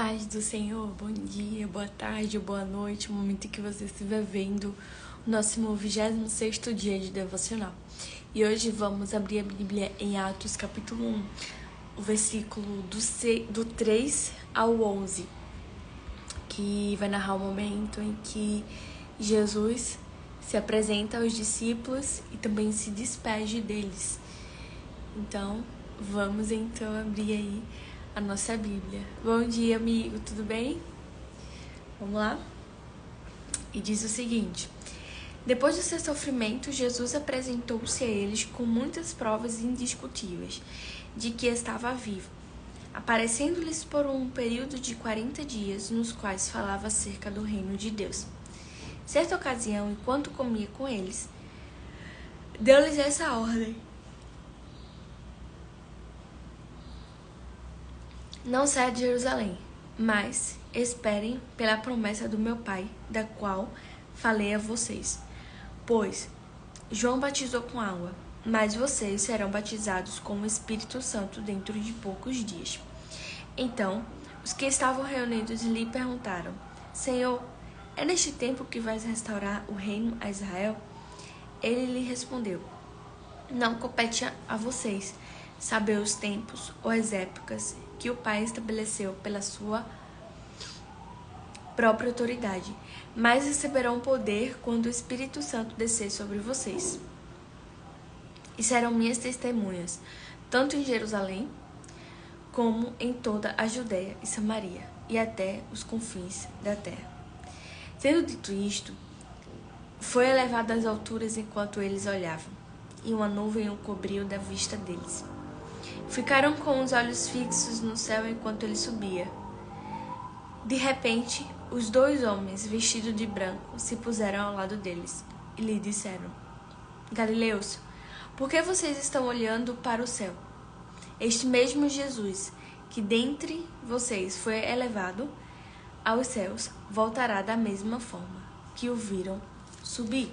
paz do Senhor, bom dia, boa tarde, boa noite, o momento em que você estiver vendo o nosso 26º dia de devocional. E hoje vamos abrir a Bíblia em Atos capítulo 1, o versículo do 3 ao 11, que vai narrar o momento em que Jesus se apresenta aos discípulos e também se despede deles. Então, vamos abrir aí a nossa Bíblia. Bom dia, amigo, tudo bem? Vamos lá? E diz o seguinte: depois do seu sofrimento, Jesus apresentou-se a eles com muitas provas indiscutíveis de que estava vivo, aparecendo-lhes por um período de 40 dias, nos quais falava acerca do reino de Deus. Certa ocasião, enquanto comia com eles, deu-lhes essa ordem: não saia de Jerusalém, mas esperem pela promessa do meu Pai, da qual falei a vocês. Pois João batizou com água, mas vocês serão batizados com o Espírito Santo dentro de poucos dias. Então, os que estavam reunidos lhe perguntaram: Senhor, é neste tempo que vais restaurar o reino a Israel? Ele lhe respondeu: não compete a vocês saber os tempos ou as épocas que o Pai estabeleceu pela sua própria autoridade, mas receberão poder quando o Espírito Santo descer sobre vocês. E serão minhas testemunhas, tanto em Jerusalém, como em toda a Judéia e Samaria, e até os confins da terra. Tendo dito isto, foi elevado às alturas enquanto eles olhavam, e uma nuvem o cobriu da vista deles. Ficaram com os olhos fixos no céu enquanto ele subia. De repente, os dois homens, vestidos de branco, se puseram ao lado deles e lhe disseram: Galileus, por que vocês estão olhando para o céu? Este mesmo Jesus, que dentre vocês foi elevado aos céus, voltará da mesma forma que o viram subir.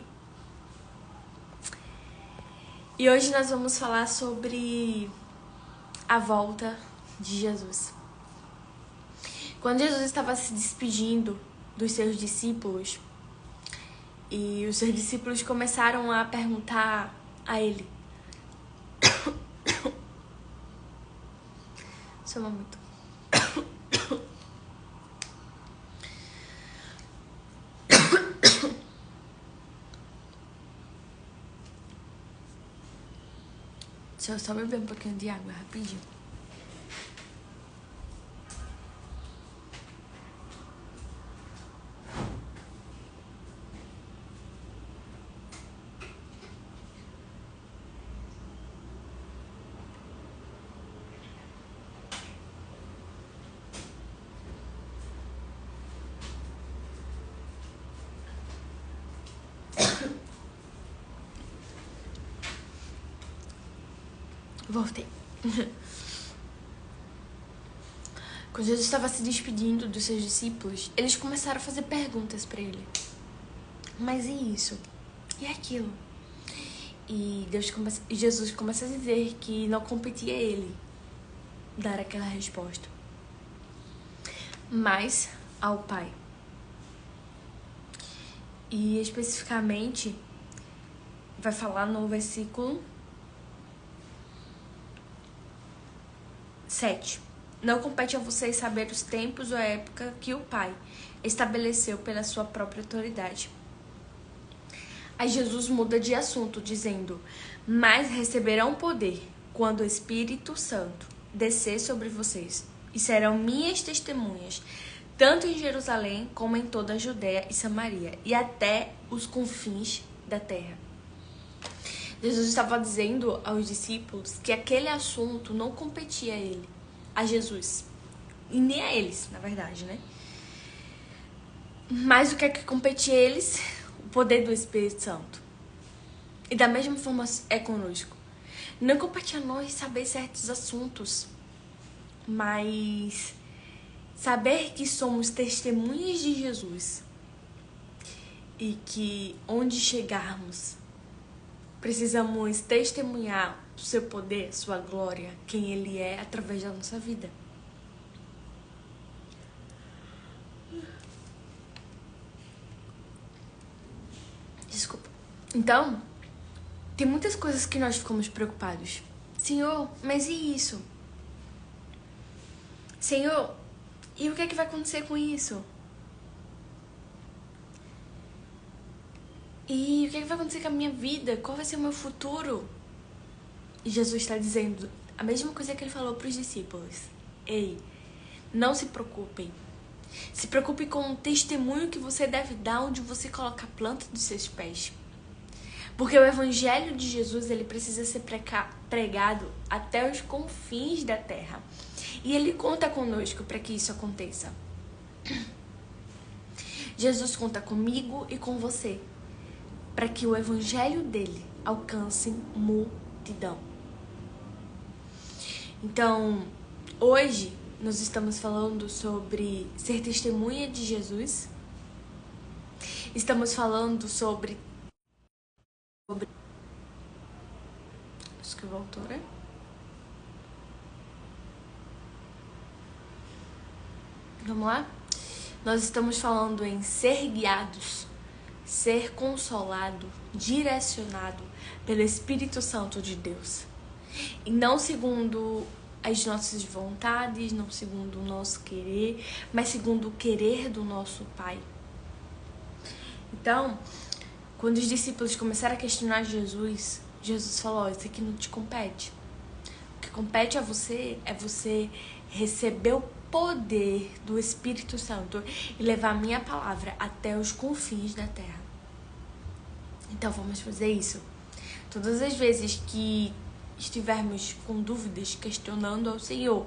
E hoje nós vamos falar sobre a volta de Jesus. Quando Jesus estava se despedindo dos seus discípulos, e os seus discípulos começaram a perguntar a ele: seu momento. Deixa eu só beber um pouquinho de água rapidinho. Voltei. Quando Jesus estava se despedindo dos seus discípulos, eles começaram a fazer perguntas para ele. Mas e isso? E aquilo? E Jesus começa a dizer que não competia a ele dar aquela resposta, mas ao Pai. E especificamente vai falar no versículo 7. Não compete a vocês saber os tempos ou a época que o Pai estabeleceu pela sua própria autoridade. Aí Jesus muda de assunto, dizendo: mas receberão poder quando o Espírito Santo descer sobre vocês, e serão minhas testemunhas, tanto em Jerusalém como em toda a Judéia e Samaria, e até os confins da terra. Jesus estava dizendo aos discípulos que aquele assunto não competia a ele, a Jesus, e nem a eles, na verdade, né? Mas o que é que competia a eles? O poder do Espírito Santo. E da mesma forma é conosco. Não compete a nós saber certos assuntos, mas saber que somos testemunhas de Jesus e que onde chegarmos precisamos testemunhar o seu poder, sua glória, quem Ele é através da nossa vida. Então, tem muitas coisas que nós ficamos preocupados. Senhor, mas e isso? Senhor, e o que é que vai acontecer com isso? E o que é que vai acontecer com a minha vida? Qual vai ser o meu futuro? E Jesus está dizendo a mesma coisa que ele falou para os discípulos. Ei, não se preocupem. Se preocupe com o testemunho que você deve dar onde você coloca a planta dos seus pés. Porque o evangelho de Jesus, ele precisa ser pregado até os confins da terra. E ele conta conosco para que isso aconteça. Jesus conta comigo e com você para que o evangelho dele alcance multidão. Então, hoje nós estamos falando sobre ser testemunha de Jesus. Estamos falando sobre... Acho que voltou, né? Vamos lá? Nós estamos falando em ser guiados, ser consolado, direcionado pelo Espírito Santo de Deus. E não segundo as nossas vontades, não segundo o nosso querer, mas segundo o querer do nosso Pai. Então, quando os discípulos começaram a questionar Jesus, Jesus falou, isso aqui não te compete. O que compete a você é você receber o poder do Espírito Santo e levar a minha palavra até os confins da terra. Então vamos fazer isso. Todas as vezes que estivermos com dúvidas, questionando ao Senhor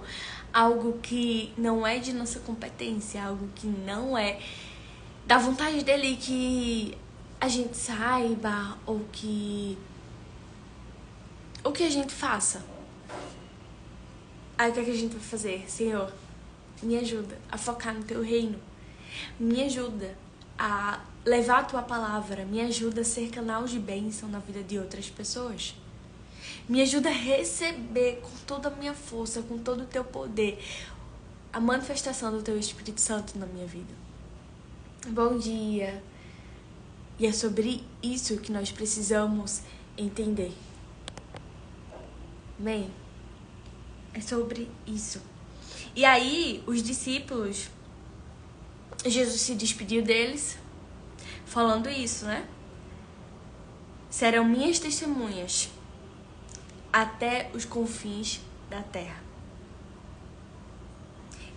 algo que não é de nossa competência, algo que não é da vontade dele que a gente saiba ou que a gente faça. Aí o que é que a gente vai fazer? Senhor, me ajuda a focar no teu reino. Me ajuda a levar a tua palavra. Me ajuda a ser canal de bênção na vida de outras pessoas. Me ajuda a receber com toda a minha força, com todo o teu poder, a manifestação do teu Espírito Santo na minha vida. Bom dia. E é sobre isso que nós precisamos entender. Amém? É sobre isso. E aí, os discípulos, Jesus se despediu deles, falando isso, né? Serão minhas testemunhas até os confins da terra.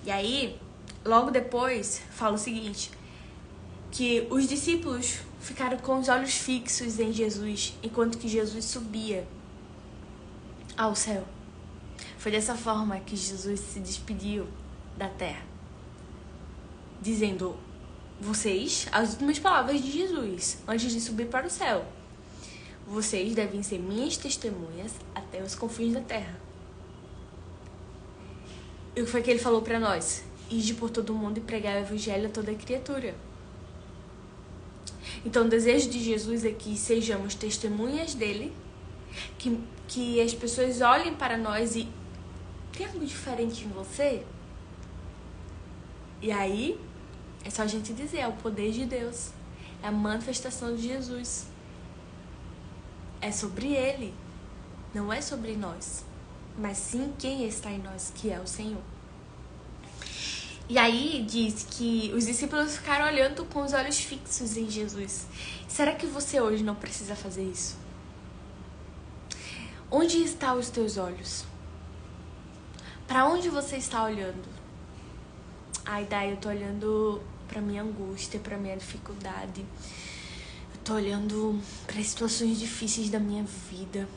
E aí, logo depois, fala o seguinte, que os discípulos ficaram com os olhos fixos em Jesus, enquanto que Jesus subia ao céu. Foi dessa forma que Jesus se despediu da terra, dizendo, vocês, as últimas palavras de Jesus, antes de subir para o céu, vocês devem ser minhas testemunhas até os confins da terra. E o que foi que ele falou para nós? Ide por todo mundo e pregar o evangelho a toda criatura. Então o desejo de Jesus é que sejamos testemunhas dele, que as pessoas olhem para nós e tem algo diferente em você? E aí, é só a gente dizer, é o poder de Deus. É a manifestação de Jesus. É sobre ele. Não é sobre nós. Mas sim quem está em nós, que é o Senhor. E aí, diz que os discípulos ficaram olhando com os olhos fixos em Jesus. Será que você hoje não precisa fazer isso? Onde estão os teus olhos? Para onde você está olhando? Ai, Dai, eu tô olhando pra minha angústia, pra minha dificuldade. Eu tô olhando para situações difíceis da minha vida.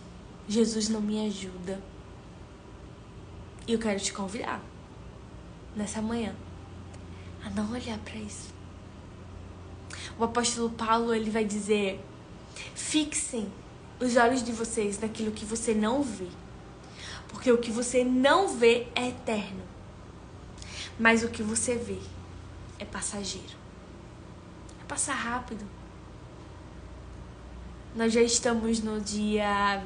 Jesus não me ajuda. E eu quero te convidar, nessa manhã, a não olhar para isso. O apóstolo Paulo, ele vai dizer, fixem os olhos de vocês naquilo que você não vê. Porque o que você não vê é eterno. Mas o que você vê é passageiro. É passar rápido. Nós já estamos no dia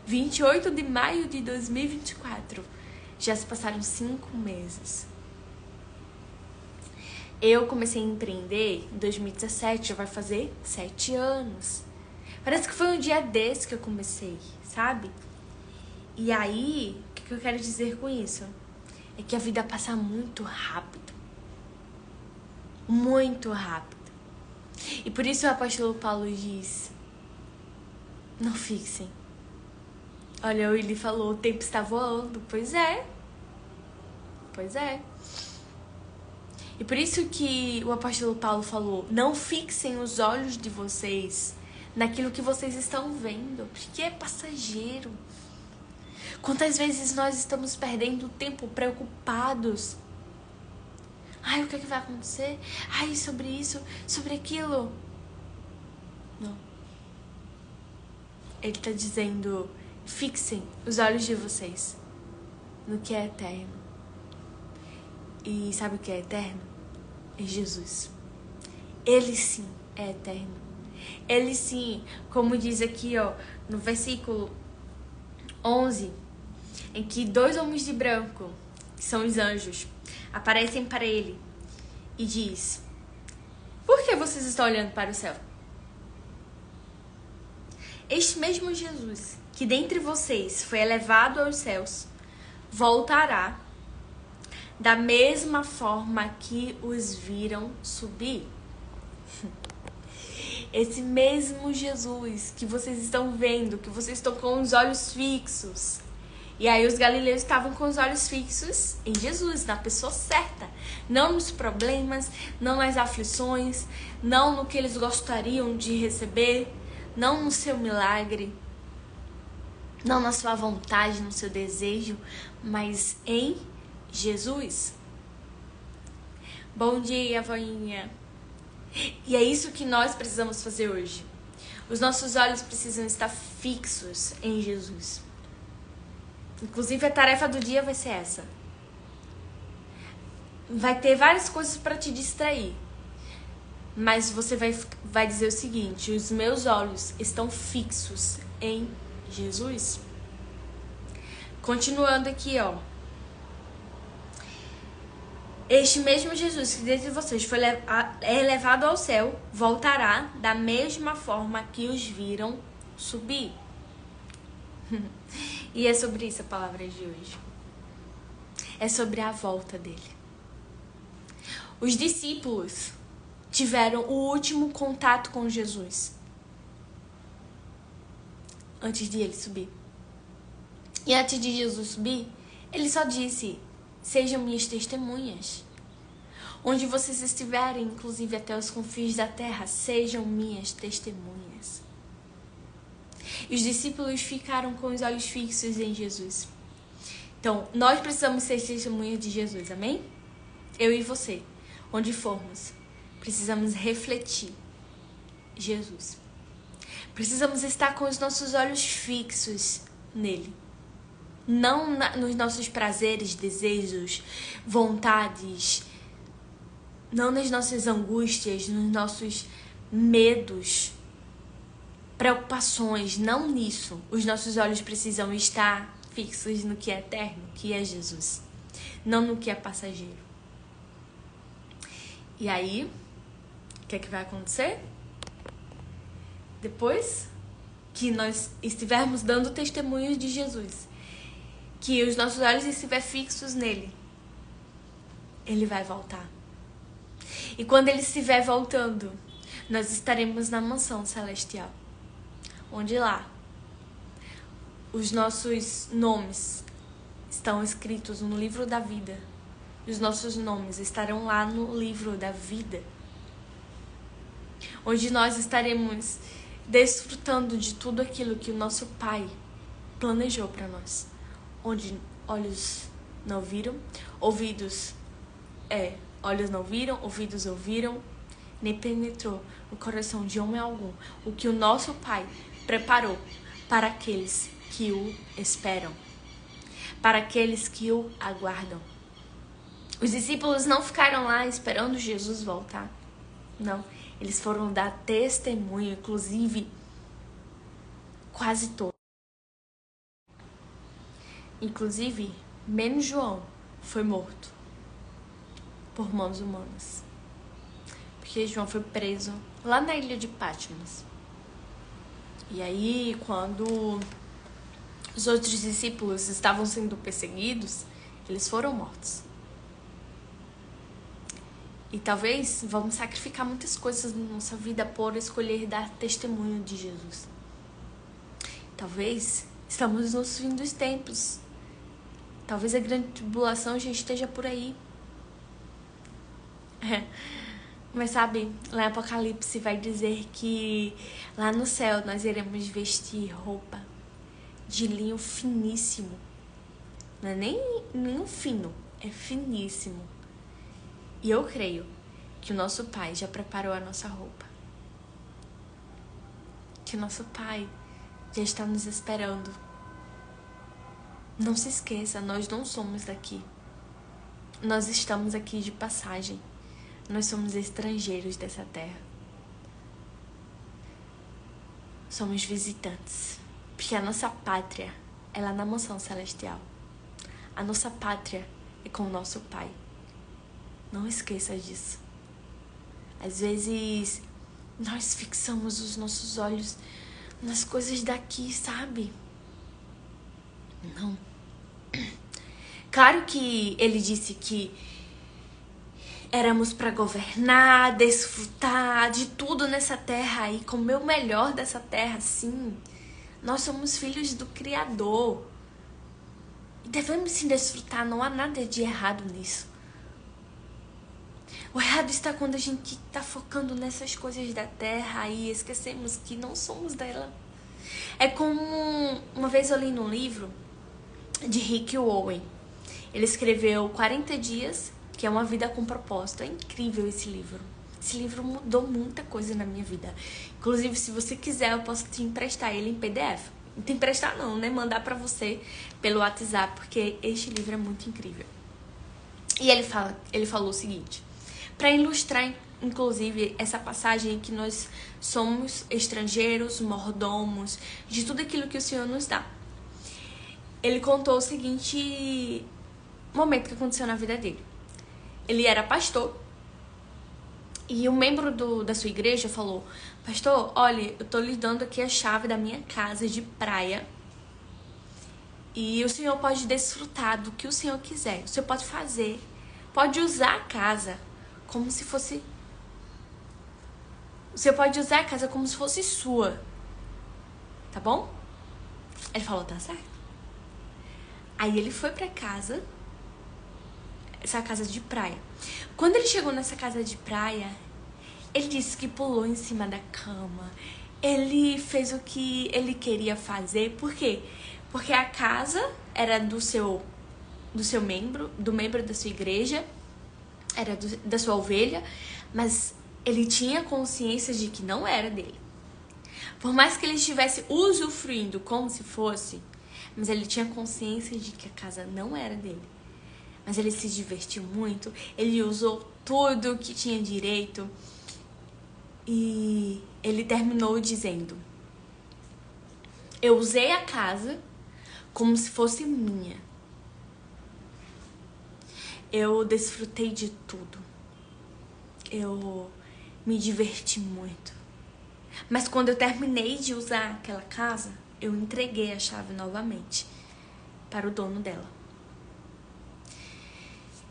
28 de maio de 2024. Já se passaram 5 meses. Eu comecei a empreender em 2017, já vai fazer 7 anos. Parece que foi um dia desse que eu comecei, sabe? E aí, o que eu quero dizer com isso? É que a vida passa muito rápido. Muito rápido. E por isso o apóstolo Paulo diz: não fixem. Olha, ele falou, o tempo está voando. Pois é. Pois é. E por isso que o apóstolo Paulo falou: não fixem os olhos de vocês naquilo que vocês estão vendo, porque é passageiro. Quantas vezes nós estamos perdendo tempo preocupados? Ai, o que é que vai acontecer? Ai, sobre isso, sobre aquilo. Não. Ele está dizendo: fixem os olhos de vocês no que é eterno. E sabe o que é eterno? É Jesus. Ele sim é eterno. Ele sim, como diz aqui, ó, no versículo 11, em que 2 homens de branco, que são os anjos, aparecem para ele e diz: por que vocês estão olhando para o céu? Este mesmo Jesus, que dentre vocês foi elevado aos céus, voltará da mesma forma que os viram subir. Esse mesmo Jesus que vocês estão vendo, que vocês estão com os olhos fixos. E aí os galileus estavam com os olhos fixos em Jesus, na pessoa certa. Não nos problemas, não nas aflições, não no que eles gostariam de receber, não no seu milagre, não na sua vontade, no seu desejo, mas em Jesus. Bom dia, voinha. E é isso que nós precisamos fazer hoje. Os nossos olhos precisam estar fixos em Jesus. Inclusive, a tarefa do dia vai ser essa. Vai ter várias coisas para te distrair. Mas você vai dizer o seguinte: os meus olhos estão fixos em Jesus. Continuando aqui, ó. Este mesmo Jesus que dentre vocês foi elevado ao céu, voltará da mesma forma que os viram subir. E é sobre isso a palavra de hoje. É sobre a volta dele. Os discípulos tiveram o último contato com Jesus antes de ele subir. E antes de Jesus subir, ele só disse: sejam minhas testemunhas. Onde vocês estiverem, inclusive até os confins da terra, sejam minhas testemunhas. E os discípulos ficaram com os olhos fixos em Jesus. Então, nós precisamos ser testemunhas de Jesus, amém? Eu e você, onde formos, precisamos refletir Jesus. Precisamos estar com os nossos olhos fixos nele. Não nos nossos prazeres, desejos, vontades, não nas nossas angústias, nos nossos medos, preocupações, não nisso. Os nossos olhos precisam estar fixos no que é eterno, que é Jesus, não no que é passageiro. E aí, o que é que vai acontecer? Depois que nós estivermos dando testemunhos de Jesus, que os nossos olhos estiverem fixos nele, ele vai voltar. E quando ele estiver voltando, nós estaremos na mansão celestial, onde lá os nossos nomes estão escritos no livro da vida. Os nossos nomes estarão lá no livro da vida, onde nós estaremos desfrutando de tudo aquilo que o nosso Pai planejou para nós, onde olhos não viram, olhos não viram, ouvidos ouviram, nem penetrou no coração de homem algum o que o nosso Pai preparou para aqueles que o esperam, para aqueles que o aguardam. Os discípulos não ficaram lá esperando Jesus voltar. Não, eles foram dar testemunho, inclusive quase todos. Inclusive, menos João foi morto por mãos humanas. porque João foi preso lá na ilha de Patmos. E aí, quando os outros discípulos estavam sendo perseguidos, eles foram mortos. E talvez vamos sacrificar muitas coisas na nossa vida por escolher dar testemunho de Jesus. Talvez estamos nos fim dos tempos. Talvez a grande tribulação já esteja por aí. Mas sabe, lá em Apocalipse vai dizer que lá no céu nós iremos vestir roupa de linho finíssimo. Não é nem fino, é finíssimo. E eu creio que o nosso Pai já preparou a nossa roupa. Que o nosso Pai já está nos esperando. Não se esqueça, nós não somos daqui. Nós estamos aqui de passagem. Nós somos estrangeiros dessa terra. Somos visitantes. Porque a nossa pátria é lá na mansão celestial. A nossa pátria é com o nosso Pai. Não esqueça disso. Às vezes, nós fixamos os nossos olhos nas coisas daqui, sabe? Não. Claro que ele disse que éramos para governar, desfrutar de tudo nessa terra e comer o melhor dessa terra, sim. Nós somos filhos do Criador. E devemos sim desfrutar, não há nada de errado nisso. O errado está quando a gente está focando nessas coisas da terra e esquecemos que não somos dela. É como uma vez eu li num livro de Rick Warren. Ele escreveu 40 Dias, que é uma vida com propósito. É incrível esse livro. Esse livro mudou muita coisa na minha vida. Inclusive, se você quiser, eu posso te emprestar ele em PDF. Não te emprestar não, né? Mandar pra você pelo WhatsApp, porque este livro é muito incrível. E ele falou o seguinte, para ilustrar, inclusive, essa passagem que nós somos estrangeiros, mordomos, de tudo aquilo que o Senhor nos dá. Ele contou o seguinte momento que aconteceu na vida dele. Ele era pastor e um membro da sua igreja falou: pastor, olha, eu tô lhe dando aqui a chave da minha casa de praia e o senhor pode desfrutar do que o senhor quiser. O senhor pode fazer, pode usar a casa como se fosse... O senhor pode usar a casa como se fosse sua, tá bom? Ele falou, tá certo. Aí ele foi pra casa, essa casa de praia. Quando ele chegou nessa casa de praia, ele disse que pulou em cima da cama. Ele fez o que ele queria fazer. Por quê? Porque a casa era do membro da sua igreja, era da sua ovelha, mas ele tinha consciência de que não era dele. Por mais que ele estivesse usufruindo como se fosse, mas ele tinha consciência de que a casa não era dele. Mas ele se divertiu muito, ele usou tudo que tinha direito. E ele terminou dizendo: eu usei a casa como se fosse minha. Eu desfrutei de tudo. Eu me diverti muito. Mas quando eu terminei de usar aquela casa, eu entreguei a chave novamente para o dono dela.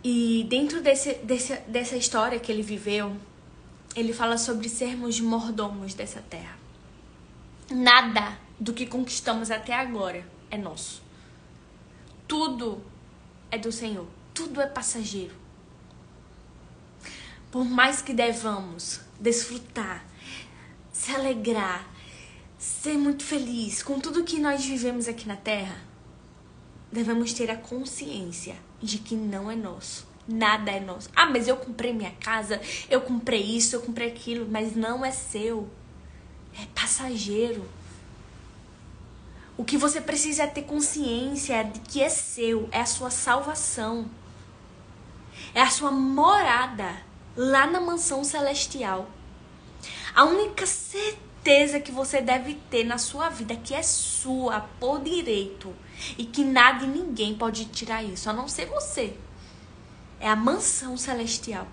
E dentro dessa história que ele viveu, ele fala sobre sermos mordomos dessa terra. Nada do que conquistamos até agora é nosso. Tudo é do Senhor. Tudo é passageiro. Por mais que devamos desfrutar, se alegrar, ser muito feliz com tudo que nós vivemos aqui na terra, devemos ter a consciência de que não é nosso. Nada é nosso. Ah, mas eu comprei minha casa, eu comprei isso, eu comprei aquilo, mas não é seu. É passageiro. O que você precisa é ter consciência de que é seu, é a sua salvação. É a sua morada lá na mansão celestial. A única certeza que você deve ter na sua vida que é sua por direito e que nada e ninguém pode tirar isso, a não ser você. É a mansão celestial.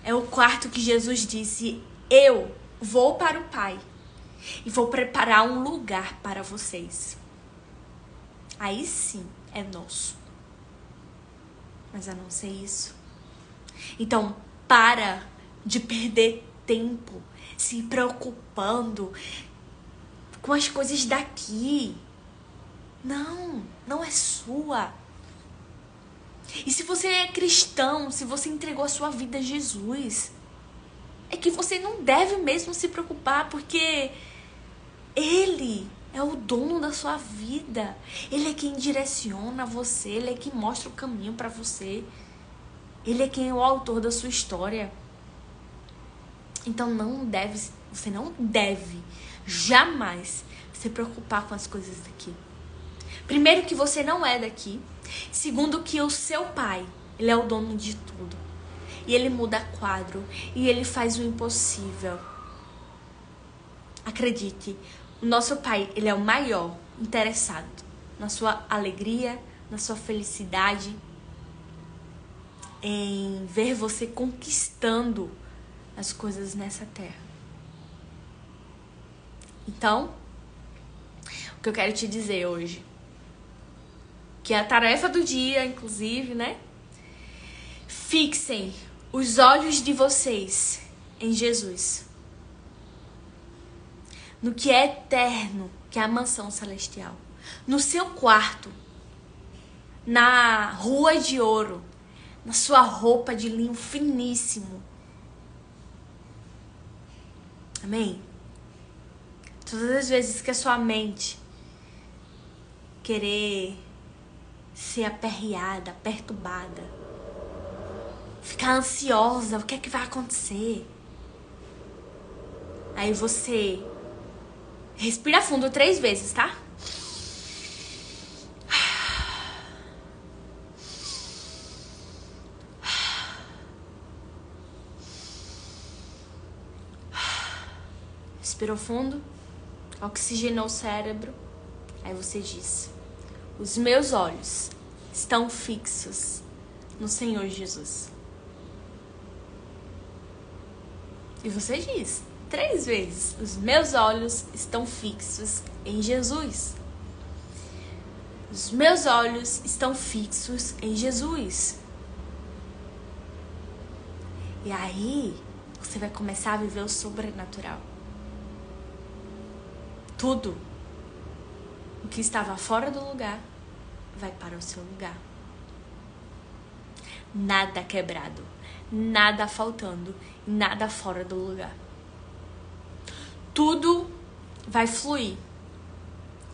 É o quarto que Jesus disse: eu vou para o Pai e vou preparar um lugar para vocês. Aí sim é nosso. Mas a não ser isso. Então, para de perder tempo se preocupando com as coisas daqui. Não é sua. E se você é cristão, se você entregou a sua vida a Jesus, é que você não deve mesmo se preocupar, porque Ele é o dono da sua vida. Ele é quem direciona você, Ele é quem mostra o caminho para você. Ele é quem é o autor da sua história. Então você não deve jamais se preocupar com as coisas daqui. Primeiro, que você não é daqui. Segundo, que o seu Pai, Ele é o dono de tudo. E Ele muda quadro. E Ele faz o impossível. Acredite, o nosso Pai, Ele é o maior interessado na sua alegria, na sua felicidade, em ver você conquistando as coisas nessa terra. Então, o que eu quero te dizer hoje, que é a tarefa do dia, inclusive, né? Fixem os olhos de vocês em Jesus, no que é eterno, que é a mansão celestial, no seu quarto, na rua de ouro, na sua roupa de linho finíssimo. Amém? Todas as vezes que a sua mente querer ser aperreada, perturbada, ficar ansiosa, o que é que vai acontecer? Aí você respira fundo 3 vezes, tá? Respirou fundo, oxigenou o cérebro. Aí você diz: os meus olhos estão fixos no Senhor Jesus. E você diz 3 vezes: os meus olhos estão fixos em Jesus. Os meus olhos estão fixos em Jesus. E aí você vai começar a viver o sobrenatural. Tudo o que estava fora do lugar vai para o seu lugar. Nada quebrado, nada faltando, nada fora do lugar. Tudo vai fluir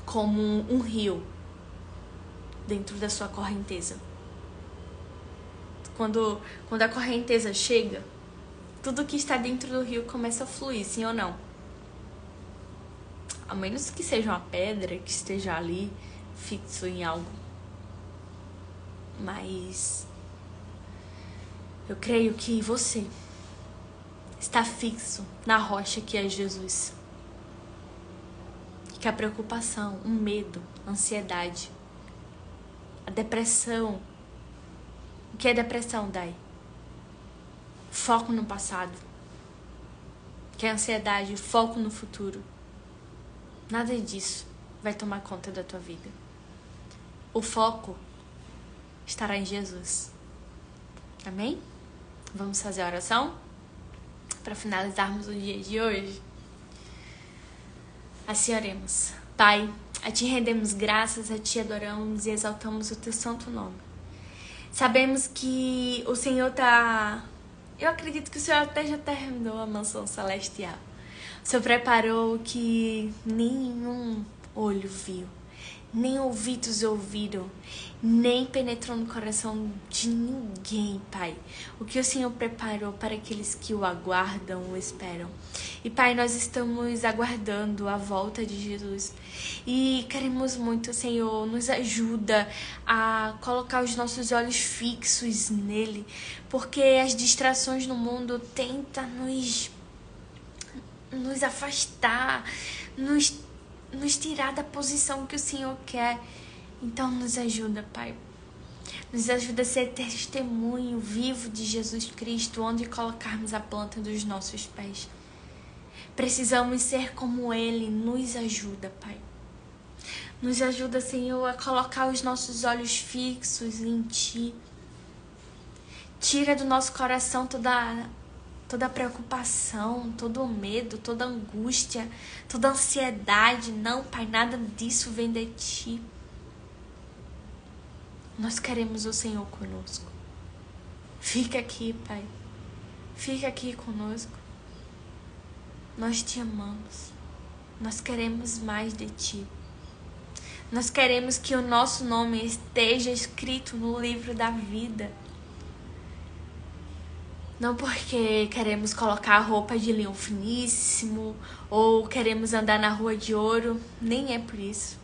como um rio dentro da sua correnteza. Quando a correnteza chega, tudo que está dentro do rio começa a fluir, sim ou não? A menos que seja uma pedra que esteja ali fixo em algo. Mas eu creio que você está fixo na rocha que é Jesus. Que a preocupação, o medo, a ansiedade, a depressão. O que é depressão, Dai? Foco no passado. O que é ansiedade? Foco no futuro. Nada disso vai tomar conta da tua vida. O foco estará em Jesus. Amém? Vamos fazer a oração para finalizarmos o dia de hoje? Assim oremos. Pai, a Ti rendemos graças, a Ti adoramos e exaltamos o Teu santo nome. Sabemos que o Senhor tá... Eu acredito que o Senhor até já terminou a mansão celestial. O Senhor preparou o que nenhum olho viu, nem ouvidos ouviram, nem penetrou no coração de ninguém, Pai. O que o Senhor preparou para aqueles que o aguardam, o esperam. E, Pai, nós estamos aguardando a volta de Jesus. E queremos muito, Senhor, nos ajuda a colocar os nossos olhos fixos nele, porque as distrações no mundo tentam nos afastar, nos tirar da posição que o Senhor quer. Então nos ajuda, Pai. Nos ajuda a ser testemunho vivo de Jesus Cristo, onde colocarmos a planta dos nossos pés. Precisamos ser como Ele, nos ajuda, Pai. Nos ajuda, Senhor, a colocar os nossos olhos fixos em Ti. Tira do nosso coração toda preocupação, todo medo, toda angústia, toda ansiedade. Não, Pai, nada disso vem de Ti. Nós queremos o Senhor conosco. Fica aqui, Pai. Fica aqui conosco. Nós Te amamos. Nós queremos mais de Ti. Nós queremos que o nosso nome esteja escrito no livro da vida. Não porque queremos colocar roupa de linho finíssimo ou queremos andar na rua de ouro. Nem é por isso.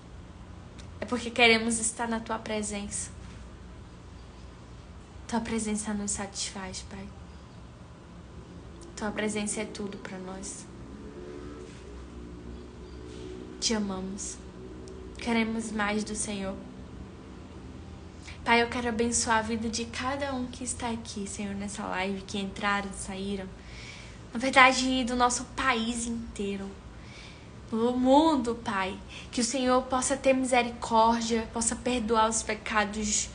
É porque queremos estar na Tua presença. Tua presença nos satisfaz, Pai. Tua presença é tudo para nós. Te amamos. Queremos mais do Senhor. Pai, eu quero abençoar a vida de cada um que está aqui, Senhor, nessa live, que entraram, saíram. Na verdade, do nosso país inteiro. Do mundo, Pai. Que o Senhor possa ter misericórdia, possa perdoar os pecados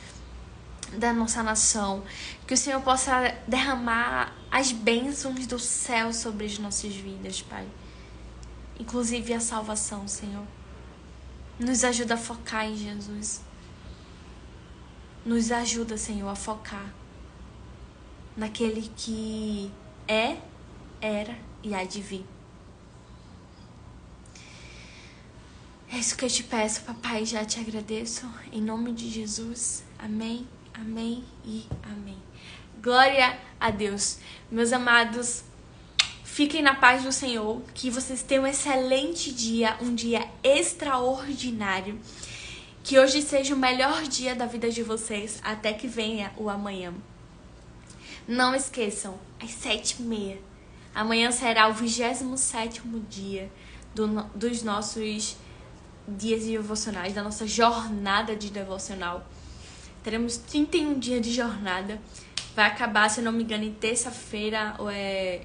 da nossa nação, que o Senhor possa derramar as bênçãos do céu sobre as nossas vidas, Pai, inclusive a salvação, Senhor. Nos ajuda a focar em Jesus. Nos ajuda, Senhor, a focar naquele que é, era e há de vir. É isso que eu te peço, papai, já te agradeço, em nome de Jesus, amém. Amém e amém. Glória a Deus. Meus amados, fiquem na paz do Senhor. Que vocês tenham um excelente dia. Um dia extraordinário. Que hoje seja o melhor dia da vida de vocês. Até que venha o amanhã. Não esqueçam, às 7h30. Amanhã será o 27º dia dos nossos dias devocionais. Da nossa jornada de devocional. Teremos 31 dias de jornada. Vai acabar, se eu não me engano, em terça-feira.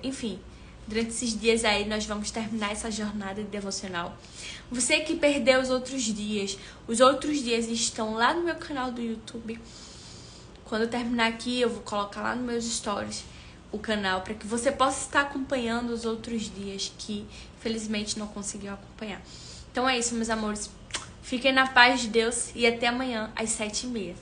Enfim, durante esses dias aí nós vamos terminar essa jornada de devocional. Você que perdeu os outros dias estão lá no meu canal do YouTube. Quando eu terminar aqui, eu vou colocar lá nos meus stories o canal, para que você possa estar acompanhando os outros dias que, infelizmente, não conseguiu acompanhar. Então é isso, meus amores. Fiquem na paz de Deus e até amanhã, às 7h30.